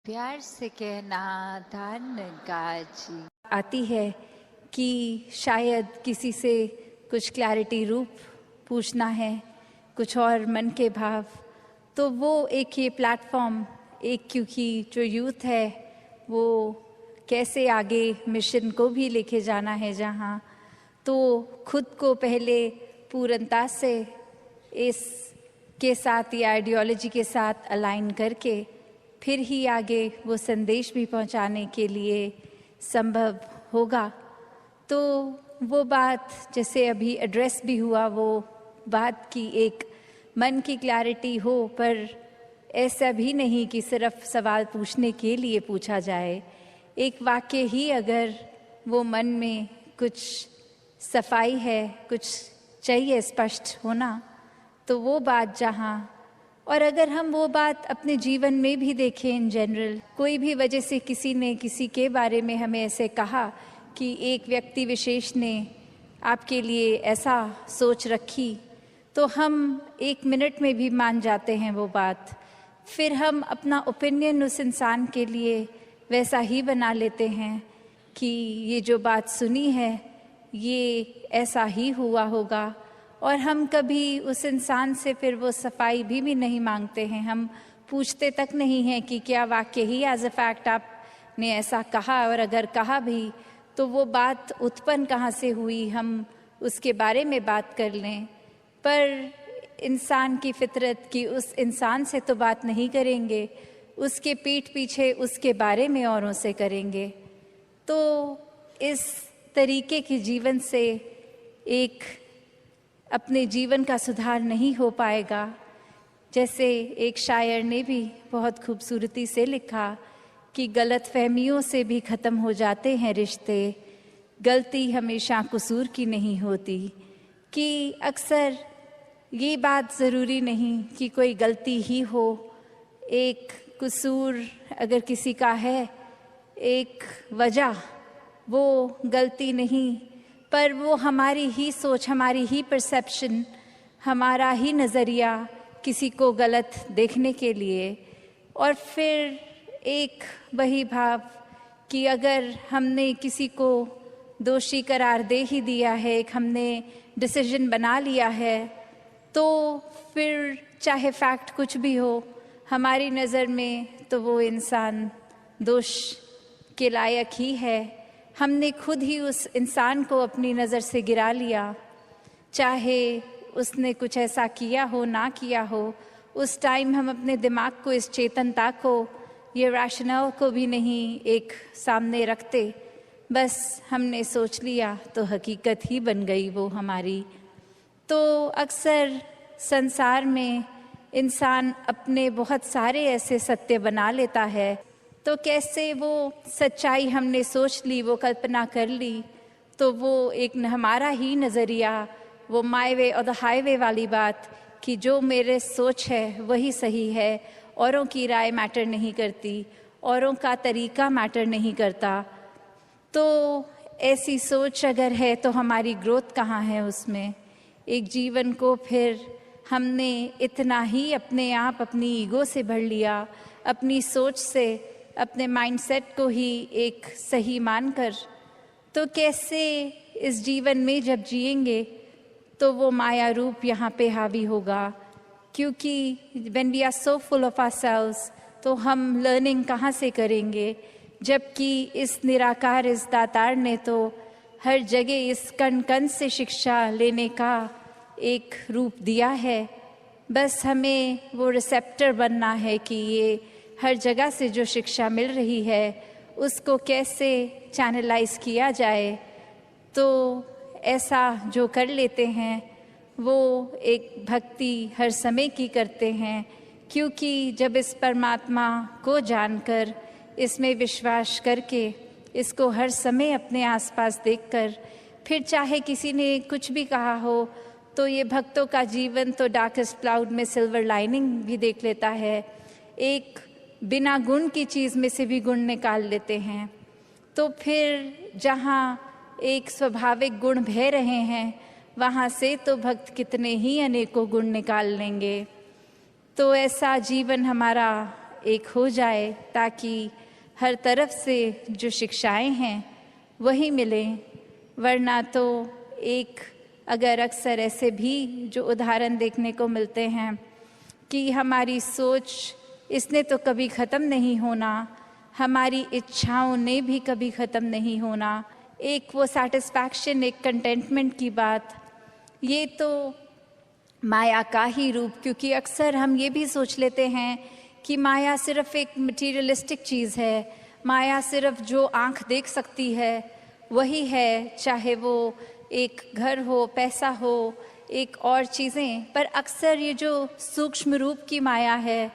प्यार से कहना धन गाजी आती है कि शायद किसी से कुछ क्लैरिटी रूप पूछना है, कुछ और मन के भाव, तो वो एक ये प्लेटफॉर्म, एक क्योंकि जो यूथ है वो कैसे आगे मिशन को भी लेके जाना है जहाँ, तो खुद को पहले पूर्णता से इस के साथ या आइडियोलॉजी के साथ अलाइन करके फिर ही आगे वो संदेश भी पहुंचाने के लिए संभव होगा। तो वो बात जैसे अभी एड्रेस भी हुआ, वो बात की एक मन की क्लैरिटी हो, पर ऐसा भी नहीं कि सिर्फ सवाल पूछने के लिए पूछा जाए। एक वाक्य ही अगर वो मन में कुछ सफाई है, कुछ चाहिए स्पष्ट होना, तो वो बात जहाँ, और अगर हम वो बात अपने जीवन में भी देखें इन जनरल, कोई भी वजह से किसी ने किसी के बारे में हमें ऐसे कहा कि एक व्यक्ति विशेष ने आपके लिए ऐसा सोच रखी, तो हम एक मिनट में भी मान जाते हैं वो बात। फिर हम अपना ओपिनियन उस इंसान के लिए वैसा ही बना लेते हैं कि ये जो बात सुनी है ये ऐसा ही हुआ होगा, और हम कभी उस इंसान से फिर वो सफाई भी नहीं मांगते हैं। हम पूछते तक नहीं हैं कि क्या वाकई ही एज अ फैक्ट आपने ऐसा कहा, और अगर कहा भी तो वो बात उत्पन्न कहाँ से हुई, हम उसके बारे में बात कर लें। पर इंसान की फितरत की उस इंसान से तो बात नहीं करेंगे, उसके पीठ पीछे उसके बारे में औरों से करेंगे। तो इस तरीके के जीवन से एक अपने जीवन का सुधार नहीं हो पाएगा। जैसे एक शायर ने भी बहुत खूबसूरती से लिखा कि गलत फहमियों से भी ख़त्म हो जाते हैं रिश्ते, गलती हमेशा कसूर की नहीं होती। कि अक्सर ये बात ज़रूरी नहीं कि कोई गलती ही हो, एक कसूर अगर किसी का है, एक वजह, वो गलती नहीं, पर वो हमारी ही सोच, हमारी ही परसेप्शन, हमारा ही नज़रिया किसी को गलत देखने के लिए। और फिर एक वही भाव कि अगर हमने किसी को दोषी करार दे ही दिया है, एक हमने डिसीजन बना लिया है, तो फिर चाहे फैक्ट कुछ भी हो हमारी नज़र में, तो वो इंसान दोष के लायक ही है। हमने खुद ही उस इंसान को अपनी नज़र से गिरा लिया, चाहे उसने कुछ ऐसा किया हो ना किया हो। उस टाइम हम अपने दिमाग को, इस चेतनता को, ये रैशनल को भी नहीं एक सामने रखते, बस हमने सोच लिया तो हकीकत ही बन गई वो हमारी। तो अक्सर संसार में इंसान अपने बहुत सारे ऐसे सत्य बना लेता है, तो कैसे वो सच्चाई हमने सोच ली, वो कल्पना कर ली, तो वो एक हमारा ही नज़रिया, वो माय वे और द हाईवे वाली बात कि जो मेरे सोच है वही सही है, औरों की राय मैटर नहीं करती, औरों का तरीका मैटर नहीं करता। तो ऐसी सोच अगर है तो हमारी ग्रोथ कहाँ है उसमें? एक जीवन को फिर हमने इतना ही अपने आप अपनी ईगो से भर लिया, अपनी सोच से, अपने माइंडसेट को ही एक सही मानकर। तो कैसे इस जीवन में जब जिएंगे तो वो माया रूप यहाँ पे हावी होगा, क्योंकि when we are so full of ourselves, तो हम लर्निंग कहाँ से करेंगे? जबकि इस निराकार, इस दातार ने तो हर जगह इस कण कण से शिक्षा लेने का एक रूप दिया है। बस हमें वो रिसेप्टर बनना है कि ये हर जगह से जो शिक्षा मिल रही है उसको कैसे चैनलाइज किया जाए। तो ऐसा जो कर लेते हैं वो एक भक्ति हर समय की करते हैं, क्योंकि जब इस परमात्मा को जानकर, इसमें विश्वास करके, इसको हर समय अपने आसपास देखकर, फिर चाहे किसी ने कुछ भी कहा हो, तो ये भक्तों का जीवन तो डार्केस्ट क्लाउड में सिल्वर लाइनिंग भी देख लेता है। एक बिना गुण की चीज़ में से भी गुण निकाल लेते हैं। तो फिर जहाँ एक स्वाभाविक गुण बह रहे हैं, वहाँ से तो भक्त कितने ही अनेकों गुण निकाल लेंगे। तो ऐसा जीवन हमारा एक हो जाए, ताकि हर तरफ से जो शिक्षाएं हैं वही मिलें। वरना तो एक अगर अक्सर ऐसे भी जो उदाहरण देखने को मिलते हैं कि हमारी सोच इसने तो कभी ख़त्म नहीं होना, हमारी इच्छाओं ने भी कभी ख़त्म नहीं होना, एक वो सैटिस्फैक्शन, एक कंटेंटमेंट की बात, ये तो माया का ही रूप। क्योंकि अक्सर हम ये भी सोच लेते हैं कि माया सिर्फ एक मटीरियलिस्टिक चीज़ है, माया सिर्फ जो आँख देख सकती है वही है, चाहे वो एक घर हो, पैसा हो, एक और चीज़ें। पर अक्सर ये जो सूक्ष्म रूप की माया है,